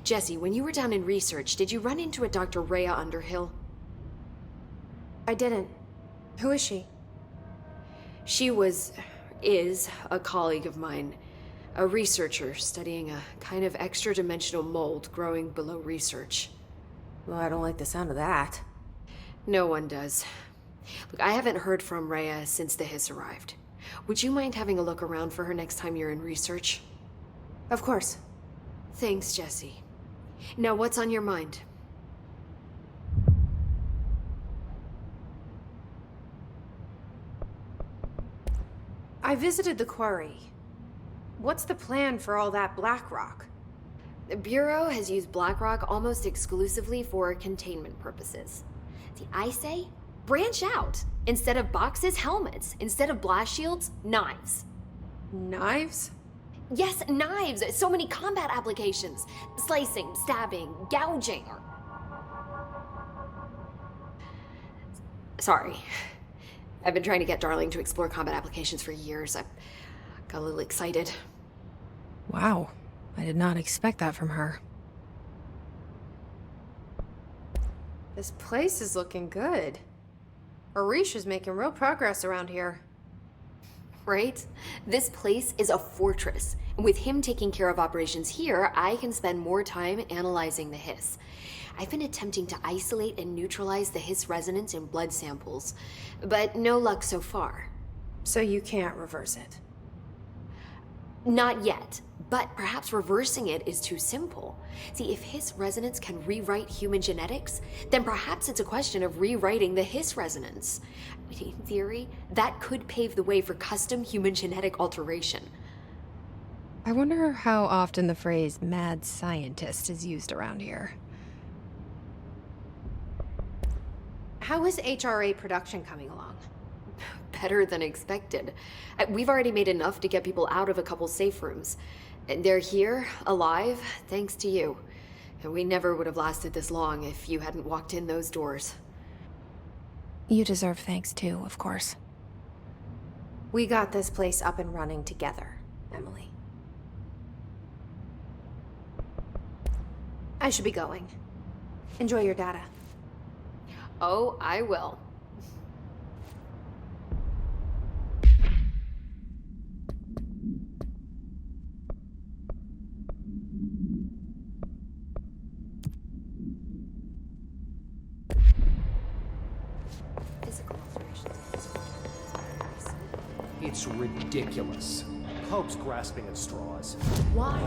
Jesse, when you were down in research, did you run into a Dr. Rhea Underhill? I didn't. Who is she? She is a colleague of mine. A researcher studying a kind of extra-dimensional mold growing below research. Well, I don't like the sound of that. No one does. Look, I haven't heard from Rhea since the hiss arrived. Would you mind having a look around for her next time you're in research? Of course. Thanks, Jesse. Now, what's on your mind? I visited the quarry. What's the plan for all that black rock? The Bureau has used black rock almost exclusively for containment purposes. See, I say, branch out. Instead of boxes, helmets. Instead of blast shields, knives. Knives? Yes, knives! So many combat applications. Slicing, stabbing, gouging. Sorry. I've been trying to get Darling to explore combat applications for years. I got a little excited. Wow. I did not expect that from her. This place is looking good. Arish is making real progress around here. Right? This place is a fortress. And with him taking care of operations here, I can spend more time analyzing the hiss. I've been attempting to isolate and neutralize the hiss resonance in blood samples, but no luck so far. So you can't reverse it? Not yet, but perhaps reversing it is too simple. See, if hiss resonance can rewrite human genetics, then perhaps it's a question of rewriting the hiss resonance. In theory, that could pave the way for custom human genetic alteration. I wonder how often the phrase mad scientist is used around here. How is HRA production coming along? Better than expected. We've already made enough to get people out of a couple safe rooms. And they're here, alive, thanks to you. And we never would have lasted this long if you hadn't walked in those doors. You deserve thanks too, of course. We got this place up and running together, Emily. I should be going. Enjoy your data. Oh, I will. It's ridiculous. Pope's grasping at straws. Why?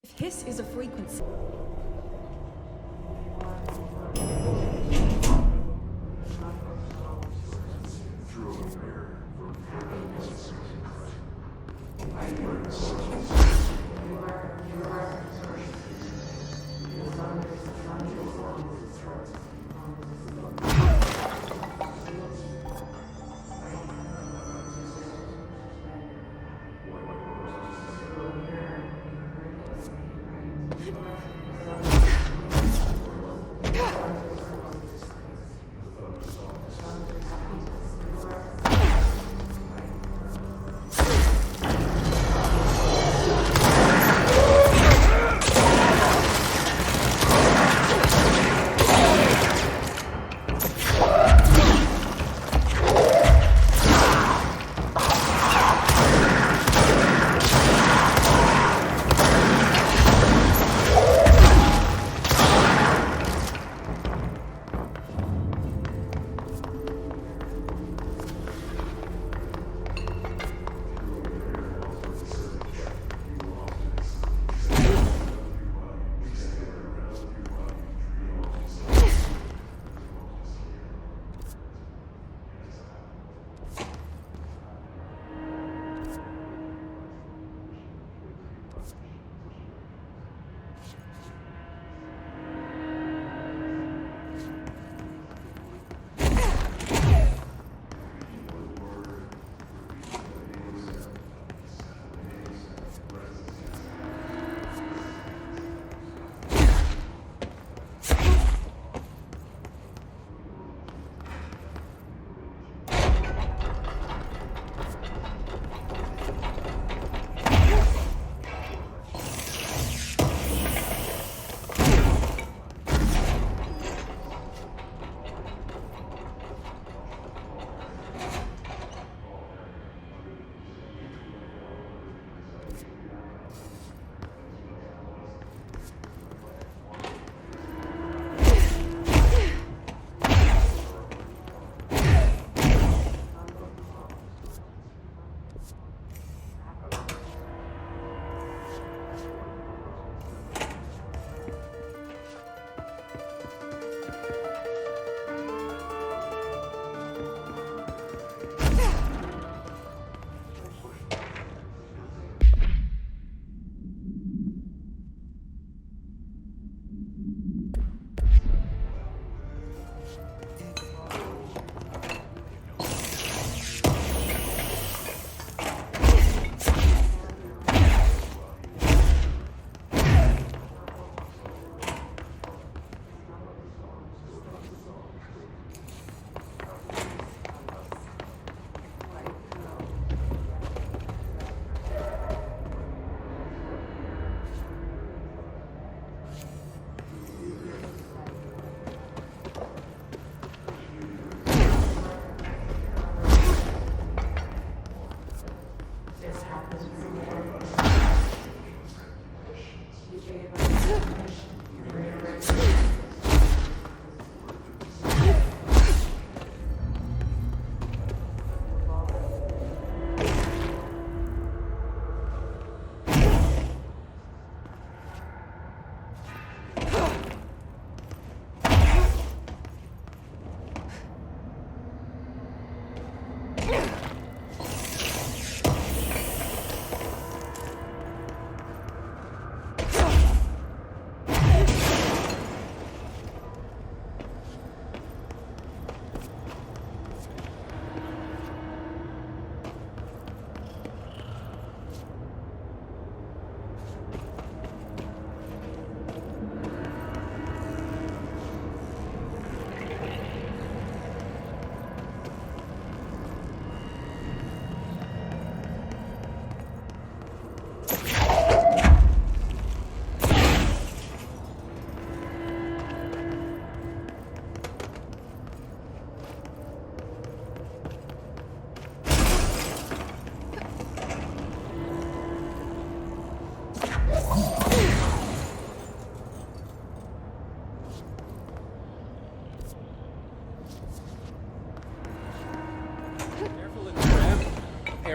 If hiss is a frequency...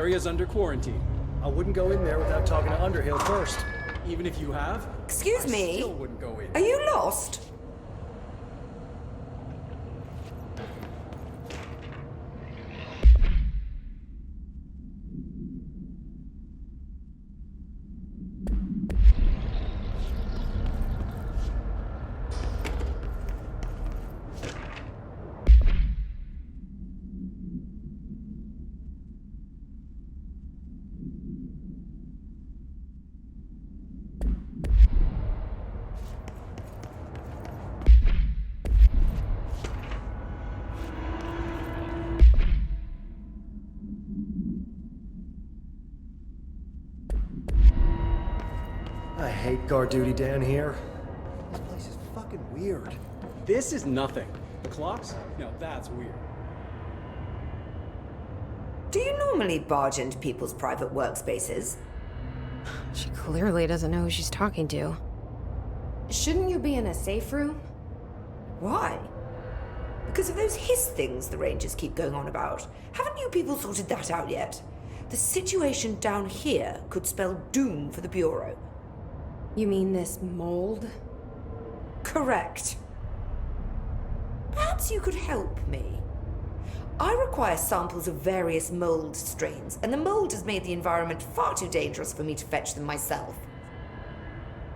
area's under quarantine. I wouldn't go in there without talking to Underhill first. Even if you have, Excuse I me? still wouldn't go in. Are you lost? I hate guard duty down here. This place is fucking weird. This is nothing. The clocks? No, that's weird. Do you normally barge into people's private workspaces? She clearly doesn't know who she's talking to. Shouldn't you be in a safe room? Why? Because of those hiss things the Rangers keep going on about. Haven't you people sorted that out yet? The situation down here could spell doom for the Bureau. You mean this mold? Correct. Perhaps you could help me. I require samples of various mold strains, and the mold has made the environment far too dangerous for me to fetch them myself.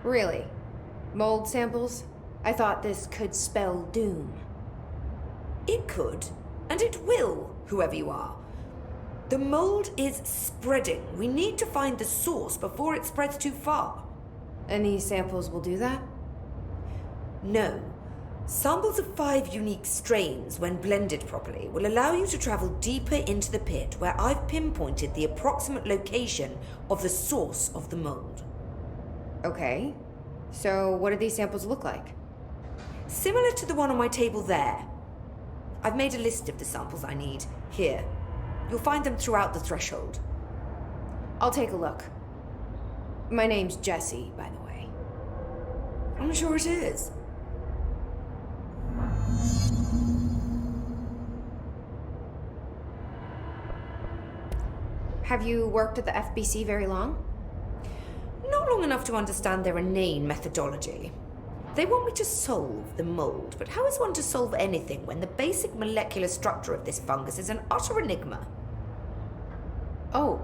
Really? Mold samples? I thought this could spell doom. It could, and it will, whoever you are. The mold is spreading. We need to find the source before it spreads too far. And these samples will do that? No. Samples of 5 unique strains, when blended properly, will allow you to travel deeper into the pit where I've pinpointed the approximate location of the source of the mold. Okay. So what do these samples look like? Similar to the one on my table there. I've made a list of the samples I need. Here. You'll find them throughout the threshold. I'll take a look. My name's Jessie, by the way. I'm sure it is. Have you worked at the FBC very long? Not long enough to understand their inane methodology. They want me to solve the mold, but how is one to solve anything when the basic molecular structure of this fungus is an utter enigma? Oh,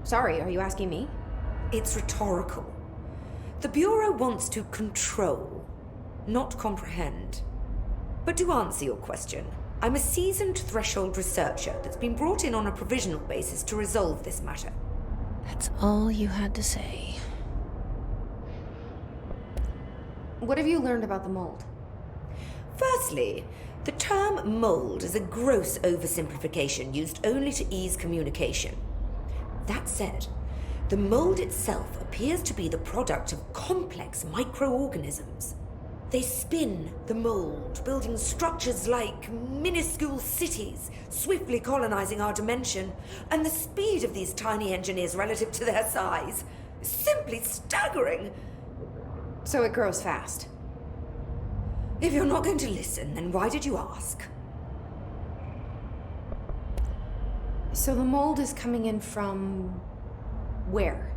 sorry, are you asking me? It's rhetorical. The Bureau wants to control, not comprehend. But to answer your question, I'm a seasoned threshold researcher that's been brought in on a provisional basis to resolve this matter. That's all you had to say. What have you learned about the mold? Firstly, the term mold is a gross oversimplification used only to ease communication. That said, the mold itself appears to be the product of complex microorganisms. They spin the mold, building structures like minuscule cities, swiftly colonizing our dimension, and the speed of these tiny engineers relative to their size is simply staggering. So it grows fast. If you're not going to listen, then why did you ask? So the mold is coming in from... where?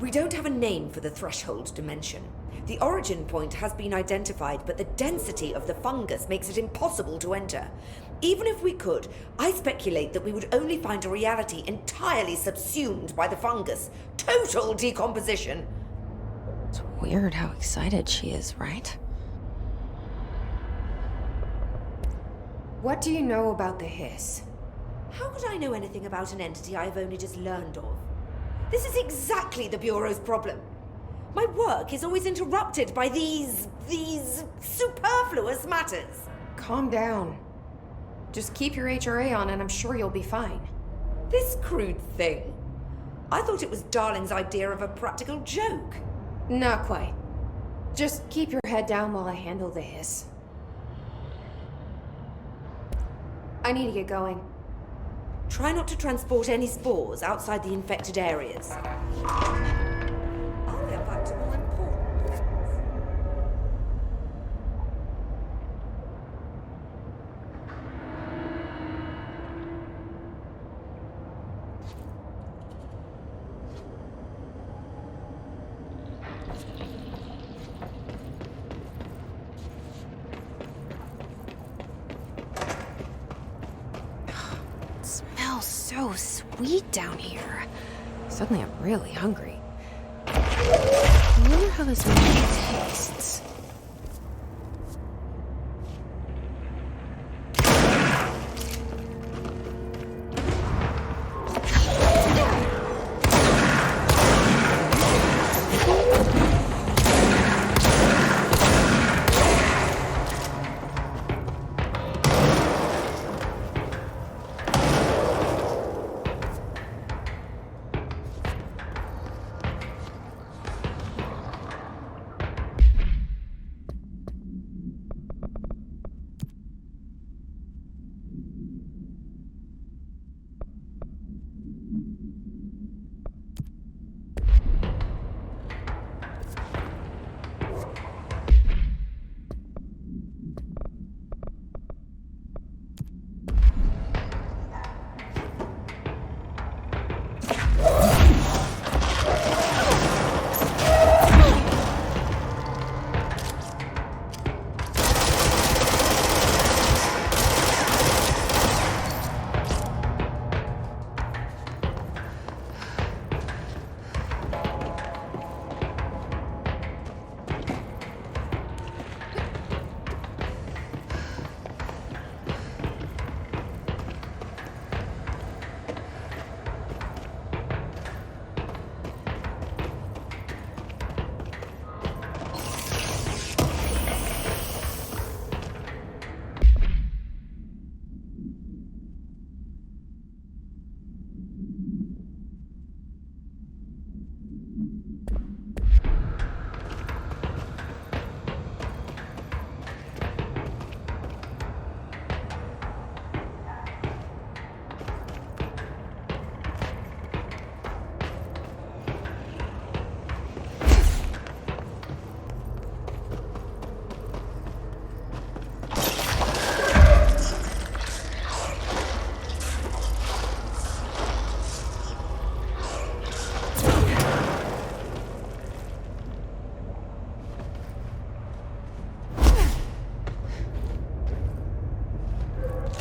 We don't have a name for the threshold dimension. The origin point has been identified, but the density of the fungus makes it impossible to enter. Even if we could, I speculate that we would only find a reality entirely subsumed by the fungus. Total decomposition. It's weird how excited she is, right? What do you know about the hiss? How could I know anything about an entity I've only just learned of? This is exactly the Bureau's problem. My work is always interrupted by these superfluous matters. Calm down. Just keep your HRA on and I'm sure you'll be fine. This crude thing. I thought it was Darling's idea of a practical joke. Not quite. Just keep your head down while I handle the hiss. I need to get going. Try not to transport any spores outside the infected areas. I'll get back to more important things. so sweet down here. Suddenly I'm really hungry. I wonder how this one tastes.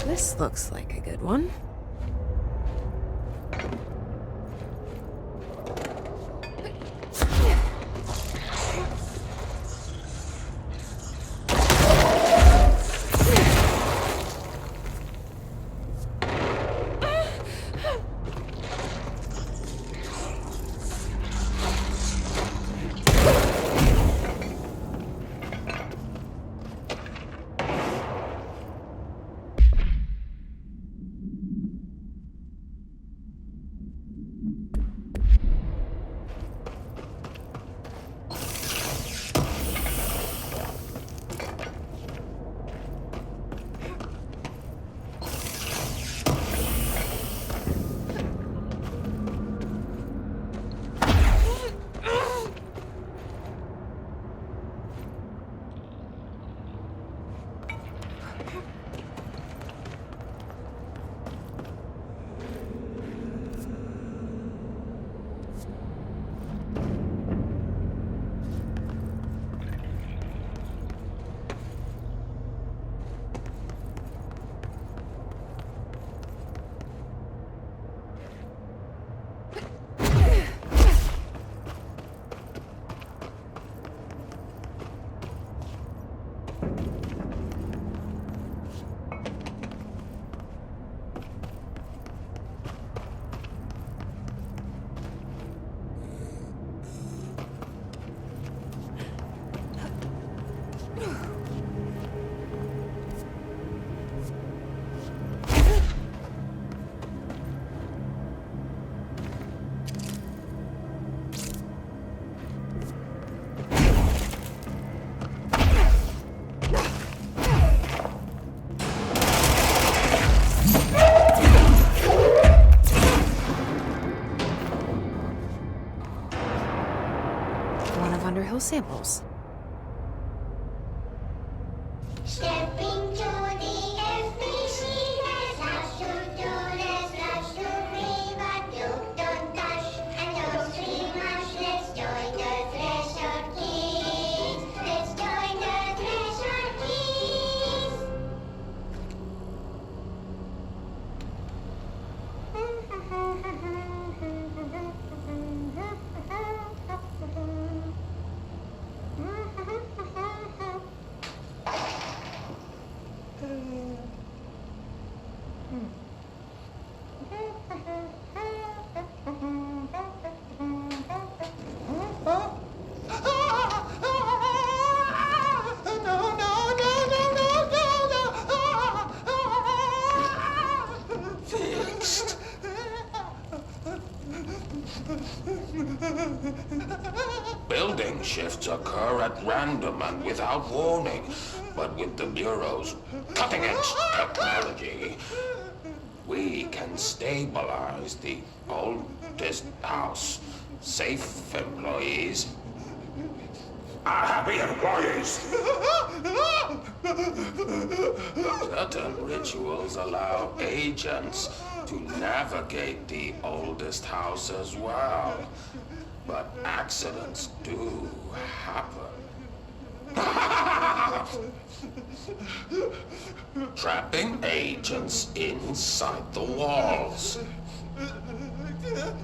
This looks like a good one. Samples. Stepping to the FBC, there's lots to do, there's lots to read, but you don't dash and don't scream much. Let's join the Thresher Kids. Let's join the Thresher Kids. Fixed. Building shifts occur at random and without warning, but with the Bureau's cutting-edge technology, we can stabilize the oldest house. Safe employees are happy employees. Certain rituals allow agents to navigate the oldest house as well. But accidents do happen. Trapping agents inside the walls.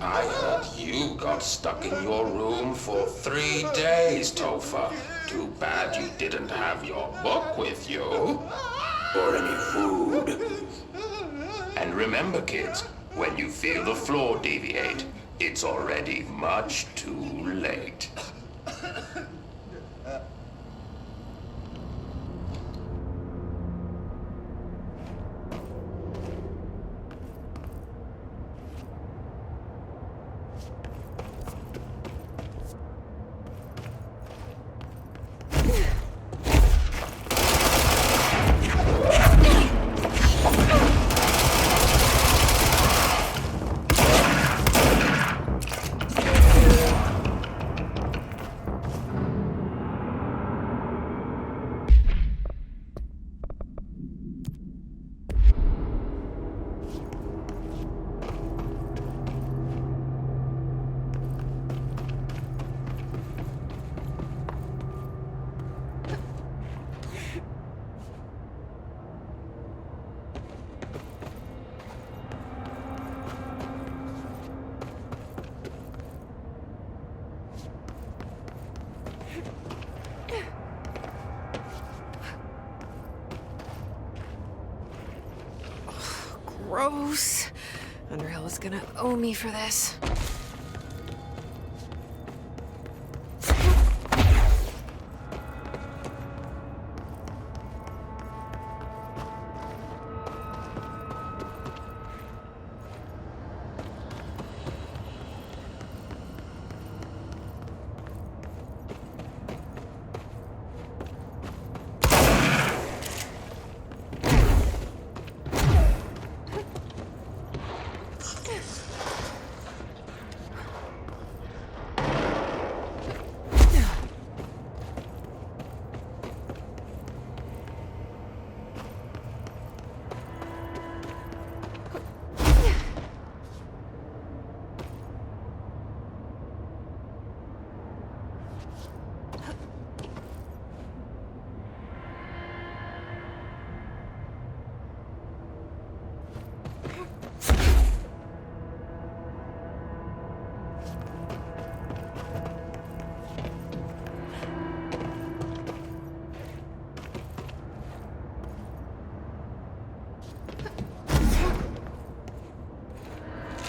I heard you got stuck in your room for 3 days, Topher. Too bad you didn't have your book with you. Or any food. And remember, kids, when you feel the floor deviate, it's already much too late. Gross. Underhill is gonna owe me for this.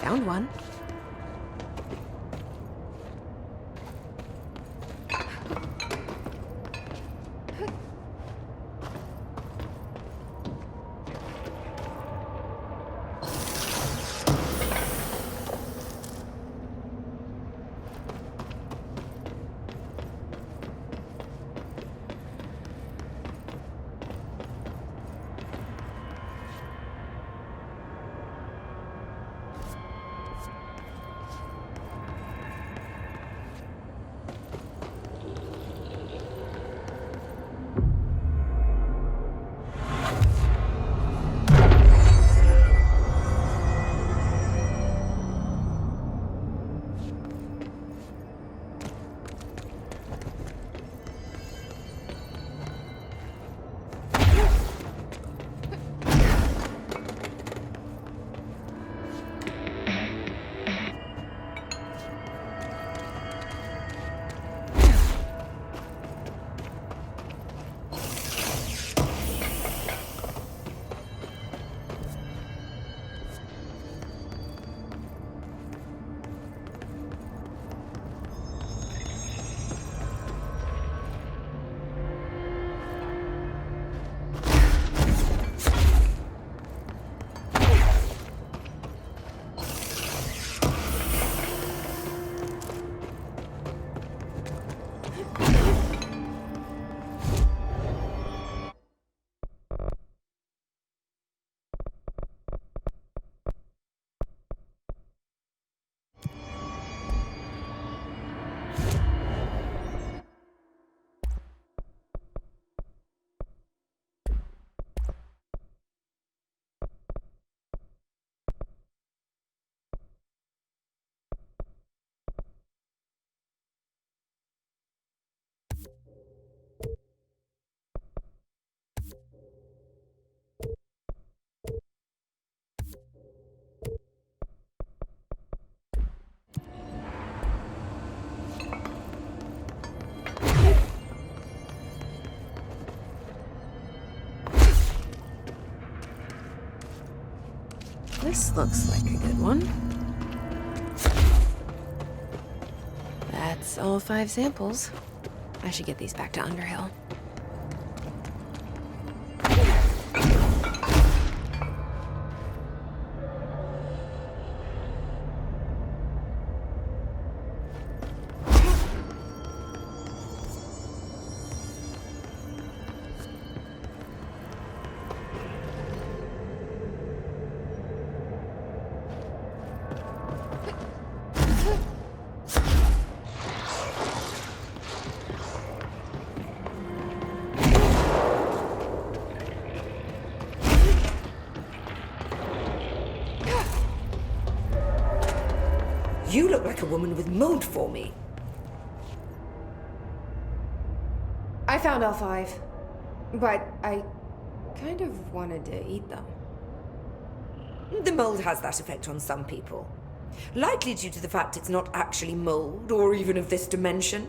Found one. This looks like a good one. That's all 5 samples. I should get these back to Underhill. You look like a woman with mold for me. I found all 5, but I kind of wanted to eat them. The mold has that effect on some people. Likely due to the fact it's not actually mold, or even of this dimension.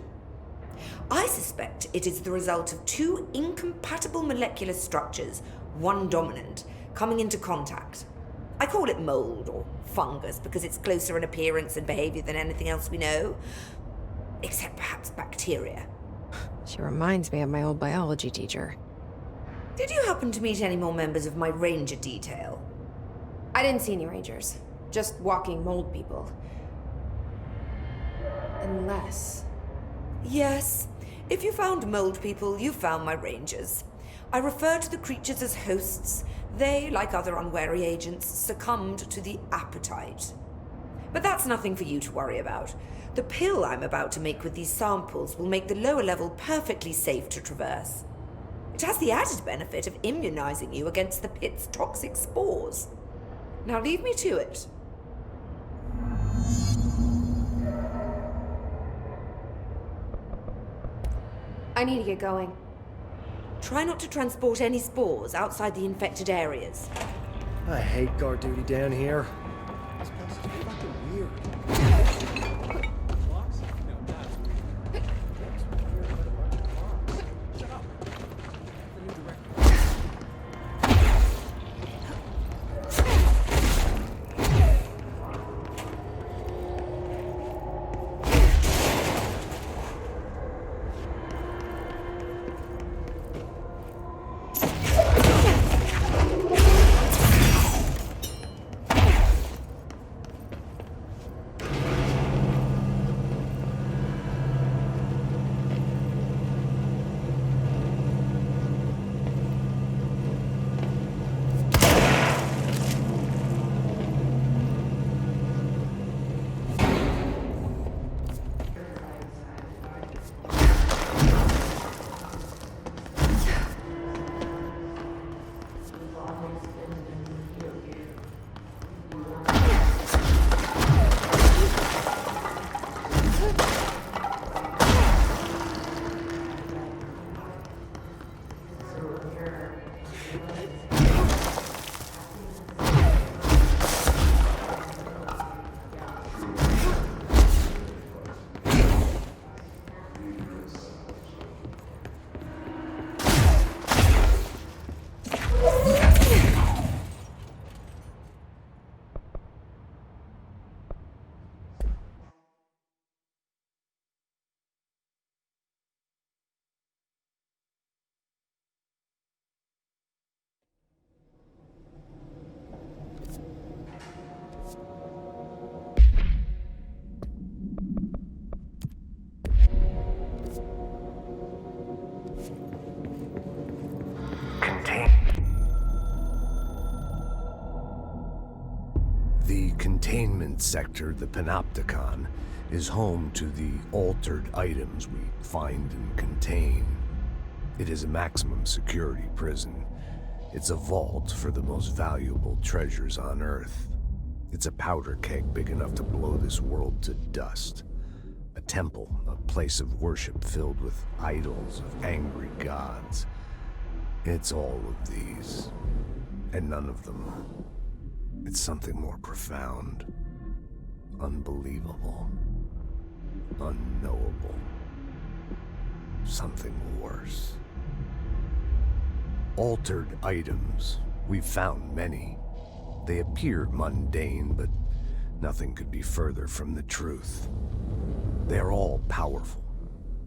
I suspect it is the result of 2 incompatible molecular structures, one dominant, coming into contact. I call it mold, or fungus, because it's closer in appearance and behavior than anything else we know. Except perhaps bacteria. She reminds me of my old biology teacher. Did you happen to meet any more members of my ranger detail? I didn't see any rangers. Just walking mold people. Unless... Yes. If you found mold people, you found my rangers. I refer to the creatures as hosts. They, like other unwary agents, succumbed to the appetite. But that's nothing for you to worry about. The pill I'm about to make with these samples will make the lower level perfectly safe to traverse. It has the added benefit of immunizing you against the pit's toxic spores. Now leave me to it. I need to get going. Try not to transport any spores outside the infected areas. I hate guard duty down here. This place is fucking weird. Clocks? No, that's weird. Shut up. The new director. The containment sector, the Panopticon, is home to the altered items we find and contain. It is a maximum security prison. It's a vault for the most valuable treasures on Earth. It's a powder keg big enough to blow this world to dust. A temple, a place of worship filled with idols of angry gods. It's all of these, and none of them. It's something more profound, unbelievable, unknowable, something worse. Altered items. We've found many. They appear mundane, but nothing could be further from the truth. They are all powerful,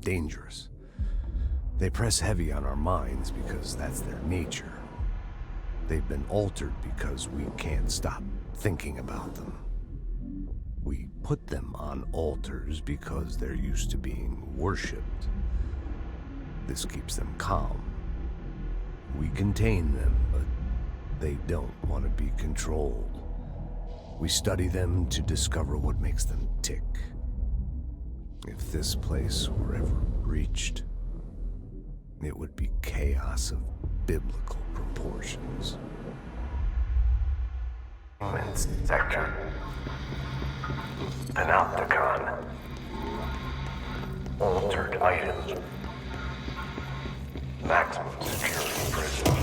dangerous. They press heavy on our minds because that's their nature. They've been altered because we can't stop thinking about them. We put them on altars because they're used to being worshipped. This keeps them calm. We contain them, but they don't want to be controlled. We study them to discover what makes them tick. If this place were ever reached, it would be chaos of biblical proportions. Sector. Panopticon. Altered items. Maximum security prison.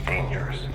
Dangerous.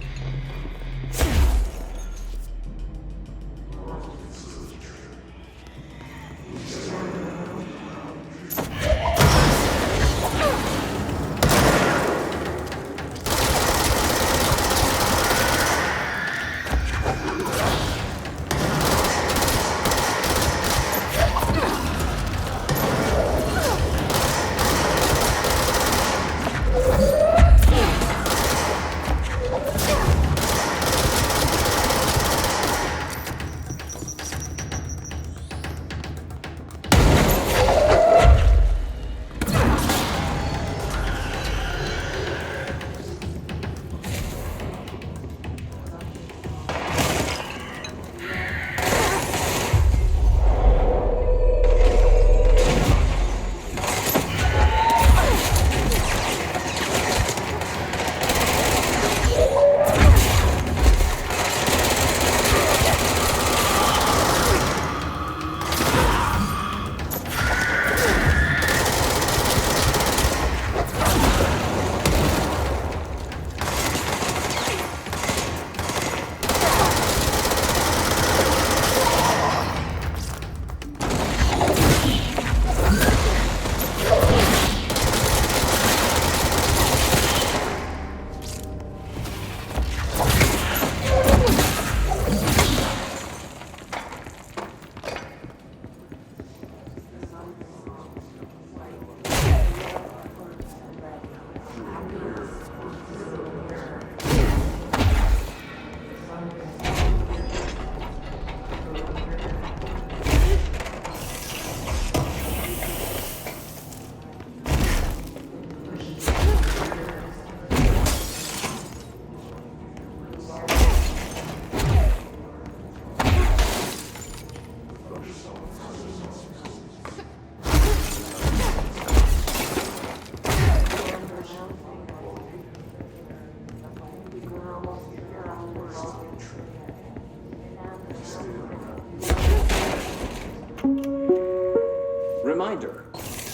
Reminder,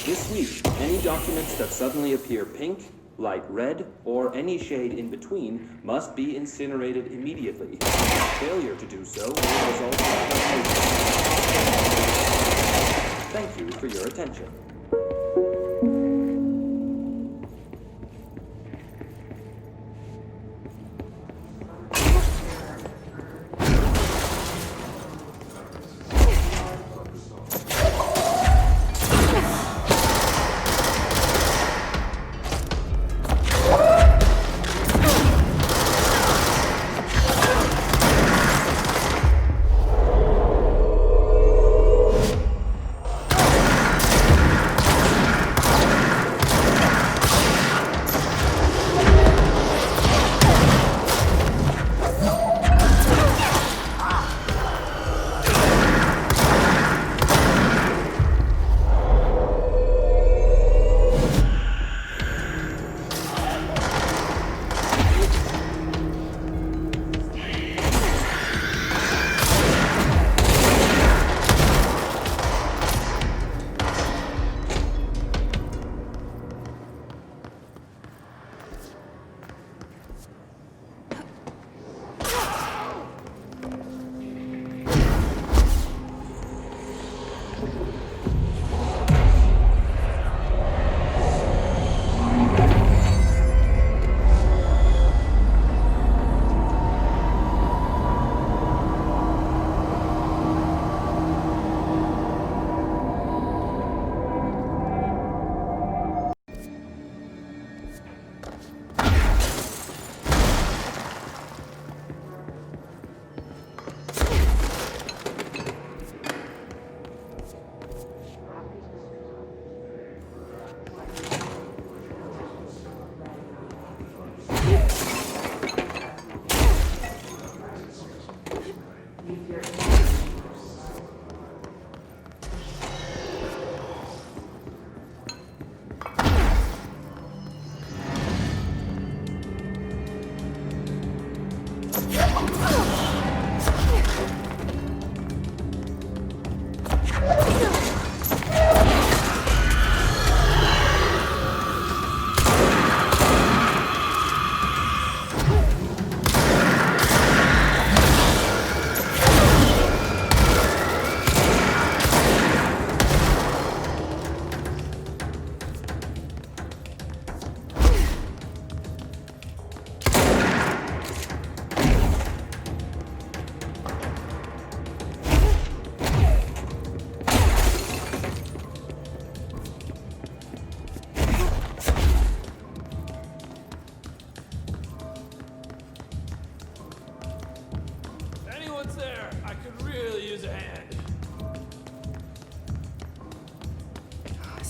this week, any documents that suddenly appear pink, light red, or any shade in between must be incinerated immediately. Failure to do so will result in termination. Thank you for your attention.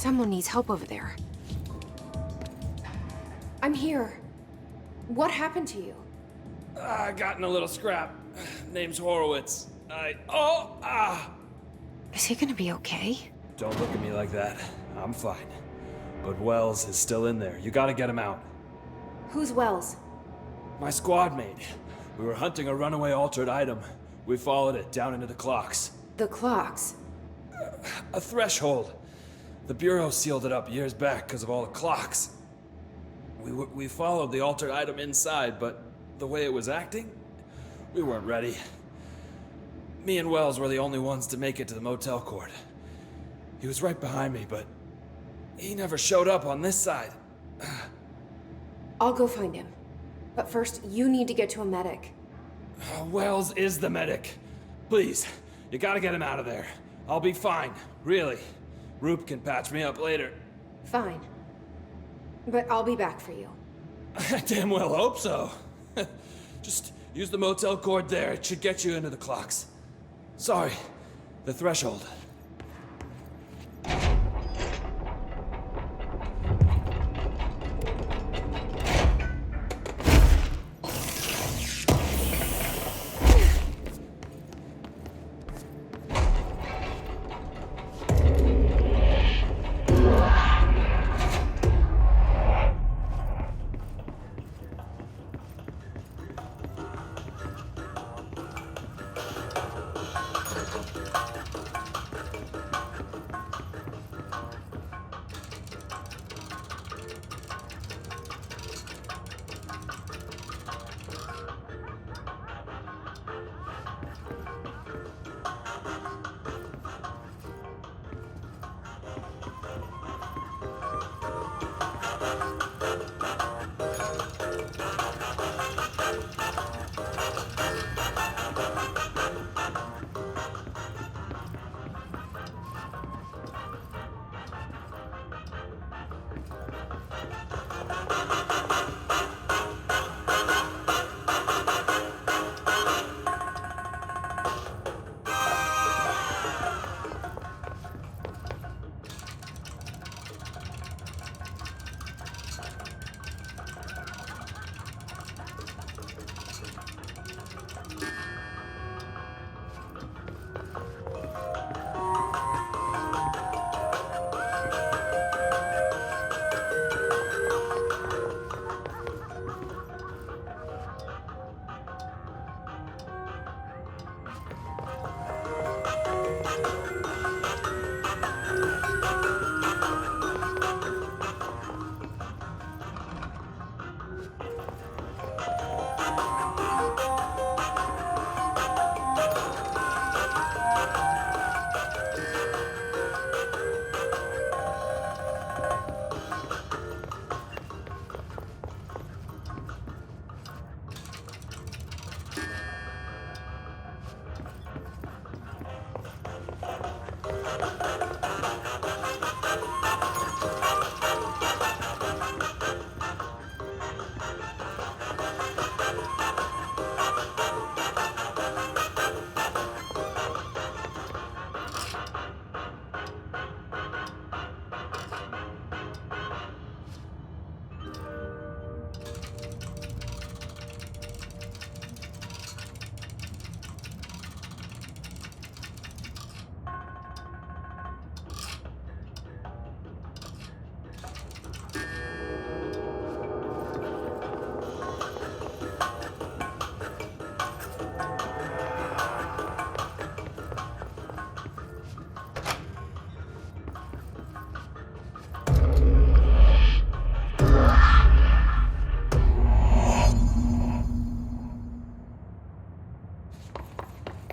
Someone needs help over there. I'm here. What happened to you? I got in a little scrap. Name's Horowitz. Is he gonna be okay? Don't look at me like that. I'm fine. But Wells is still in there. You gotta get him out. Who's Wells? My squad mate. We were hunting a runaway altered item. We followed it down into the clocks. The clocks. A threshold. The Bureau sealed it up years back because of all the clocks. We followed the altered item inside, but the way it was acting, we weren't ready. Me and Wells were the only ones to make it to the motel court. He was right behind me, but he never showed up on this side. I'll go find him. But first, you need to get to a medic. Wells is the medic. Please, you gotta get him out of there. I'll be fine, really. Roop can patch me up later. Fine. But I'll be back for you. I damn well hope so. Just use the motel cord there. It should get you into the clocks. Sorry, the threshold.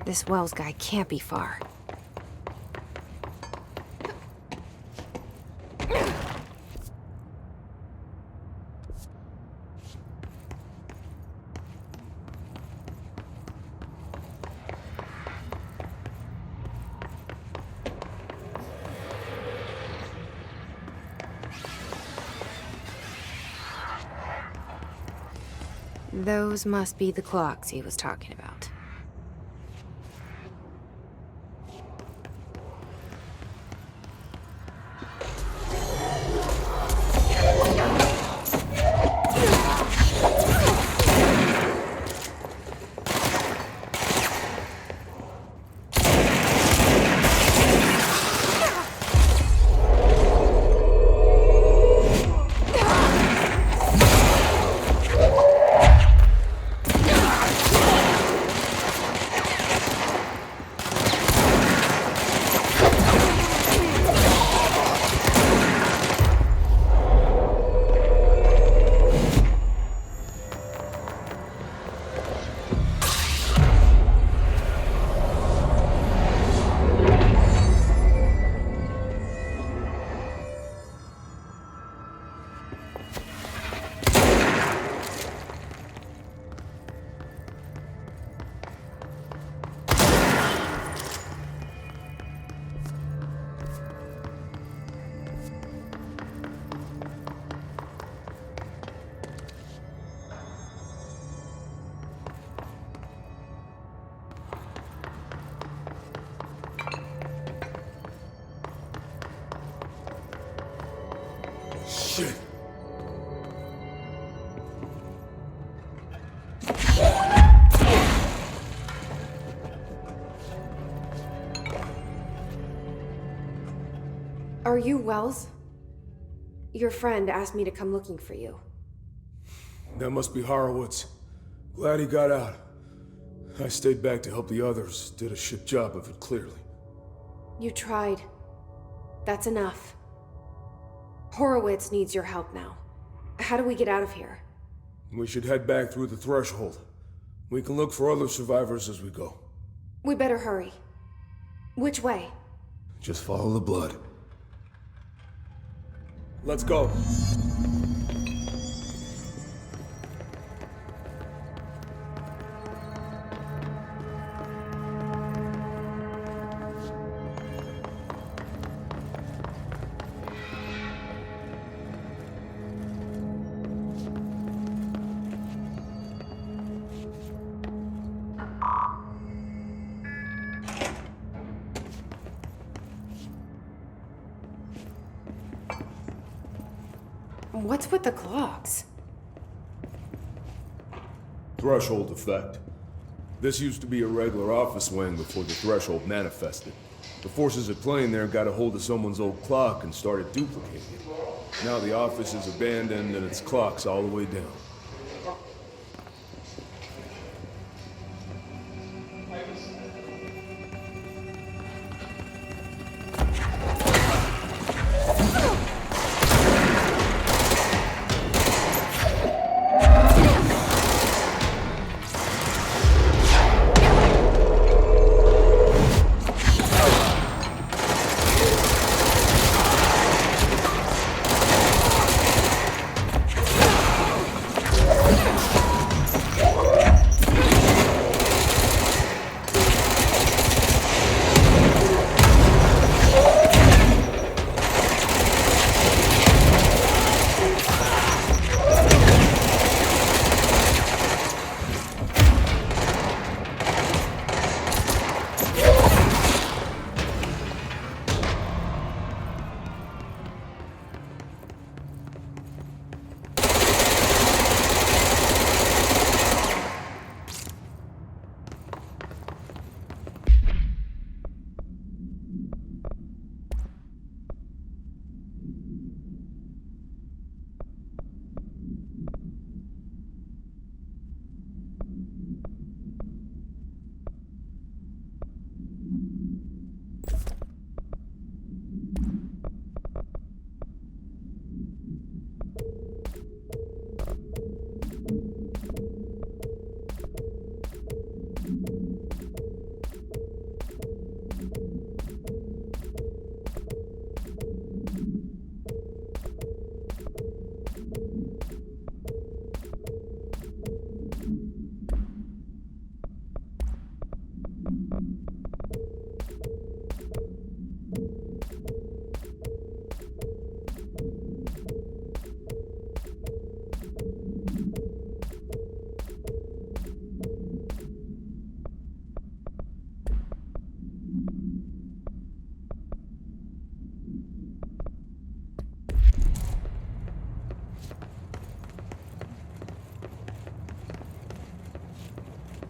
This Wells guy can't be far. Those must be the clocks he was talking about. Shit. Are you Wells? Your friend asked me to come looking for you. That must be Horowitz. Glad he got out. I stayed back to help the others. Did a shit job of it, clearly. You tried. That's enough. Horowitz needs your help now. How do we get out of here? We should head back through the threshold. We can look for other survivors as we go. We better hurry. Which way? Just follow the blood. Let's go. What's with the clocks? Threshold effect. This used to be a regular office wing before the threshold manifested. The forces at play in there got a hold of someone's old clock and started duplicating it. Now the office is abandoned and its clock's all the way down.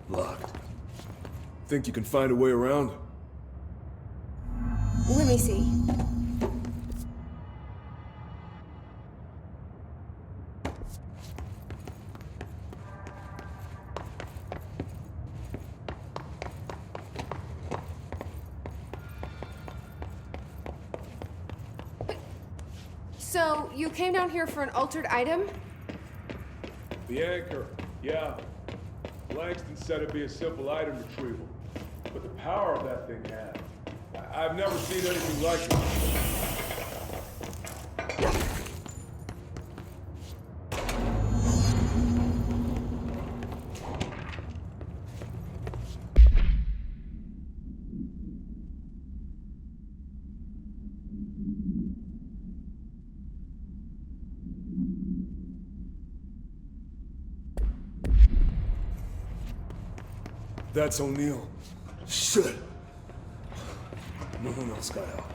Locked. Think you can find a way around? Let me see. So, you came down here for an altered item? The anchor, yeah. Langston said it'd be a simple item retrieval. But the power of that thing had. I've never seen anything like it. That's O'Neill. Shit! No one else got out.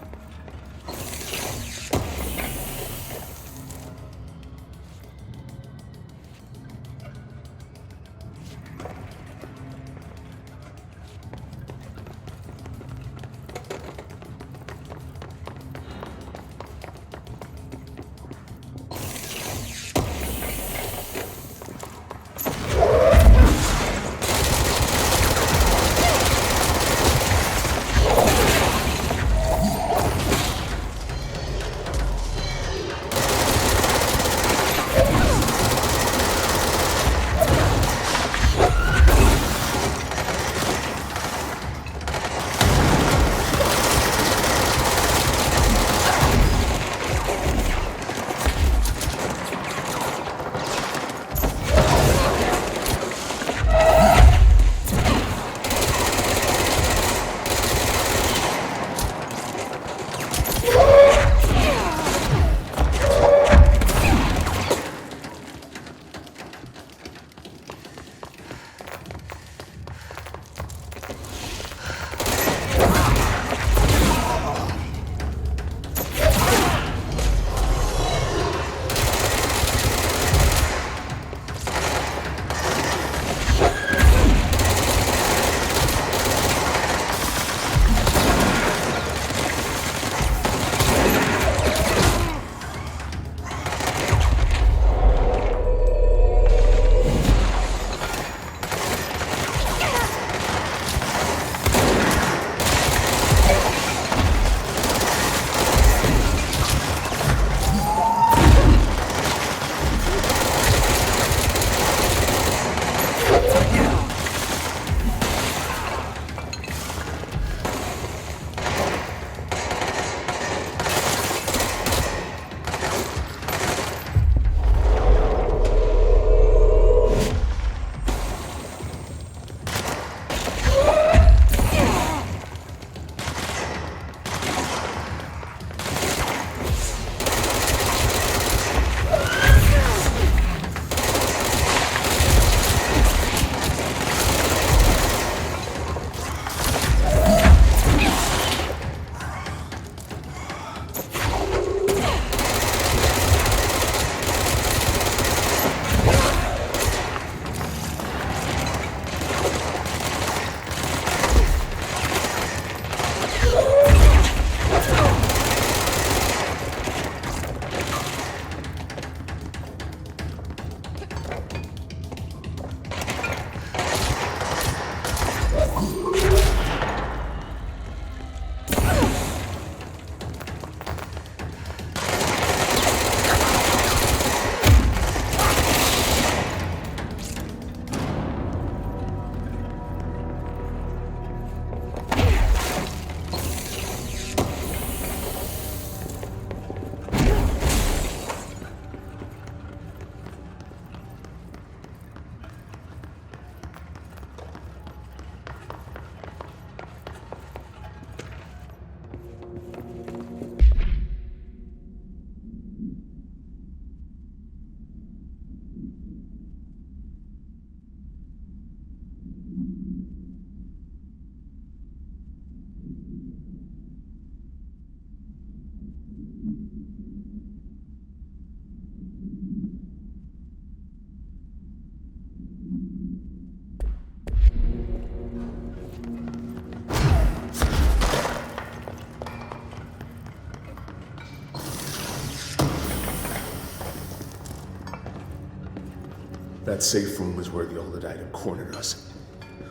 That safe room is where the altered item cornered us.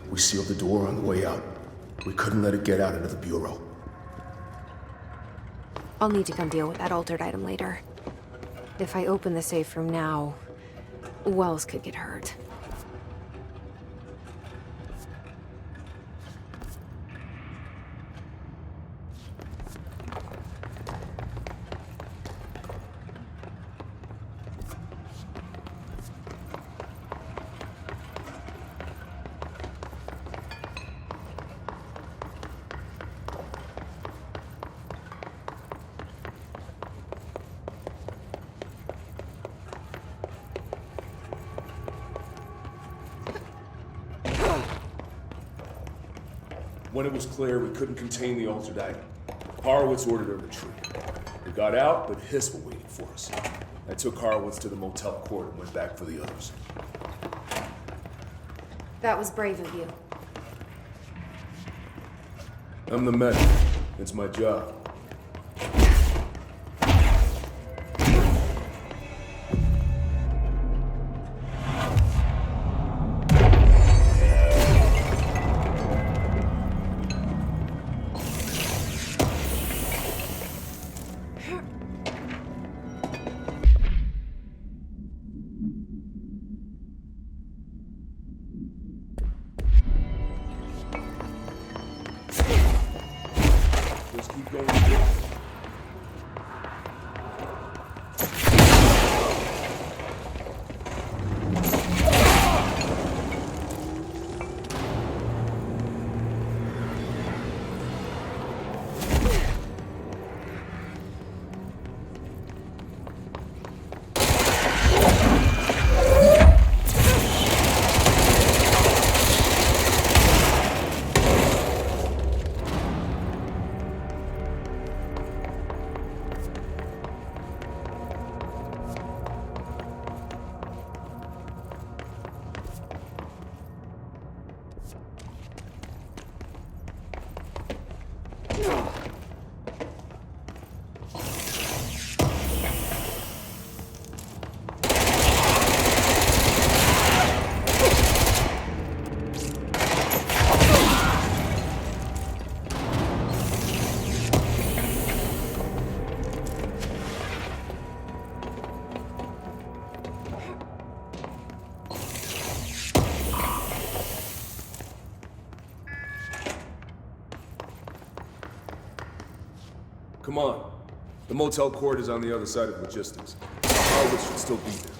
We sealed the door on the way out. We couldn't let it get out into the Bureau. I'll need to come deal with that altered item later. If I open the safe room now, Wells could get hurt. When it was clear we couldn't contain the altered item, Horowitz ordered a retreat. We got out, but Hiss were waiting for us. I took Horowitz to the motel court and went back for the others. That was brave of you. I'm the medic. It's my job. Come on. The motel court is on the other side of logistics. Horowitz should still be there.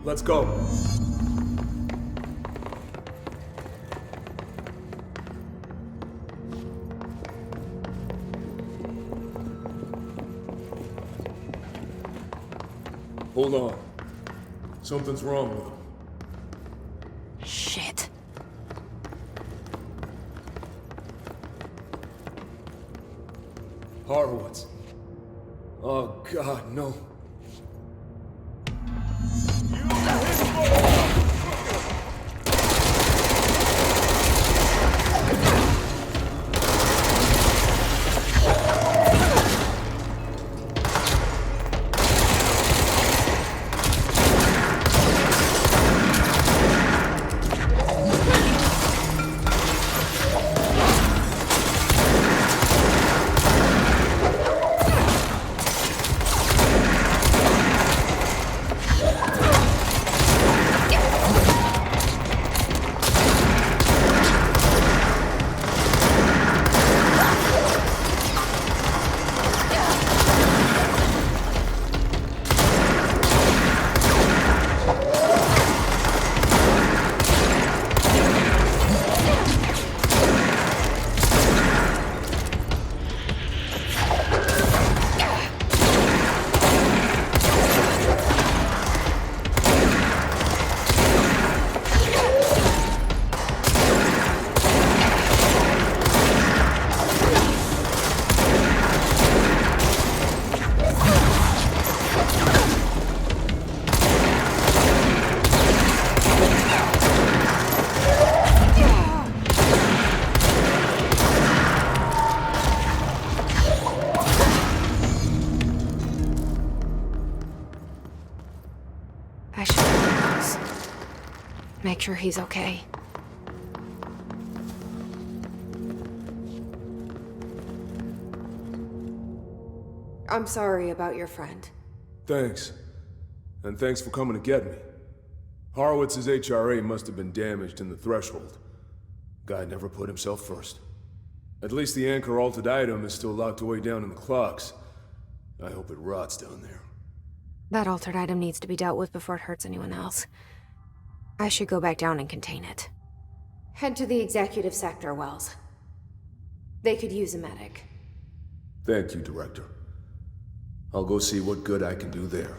Let's go. Hold on. Something's wrong with him. Shit. Horowitz. Oh, God, no. Make sure he's okay. I'm sorry about your friend. Thanks. And thanks for coming to get me. Horowitz's HRA must have been damaged in the threshold. Guy never put himself first. At least the anchor altered item is still locked away down in the clocks. I hope it rots down there. That altered item needs to be dealt with before it hurts anyone else. I should go back down and contain it. Head to the executive sector, Wells. They could use a medic. Thank you, Director. I'll go see what good I can do there.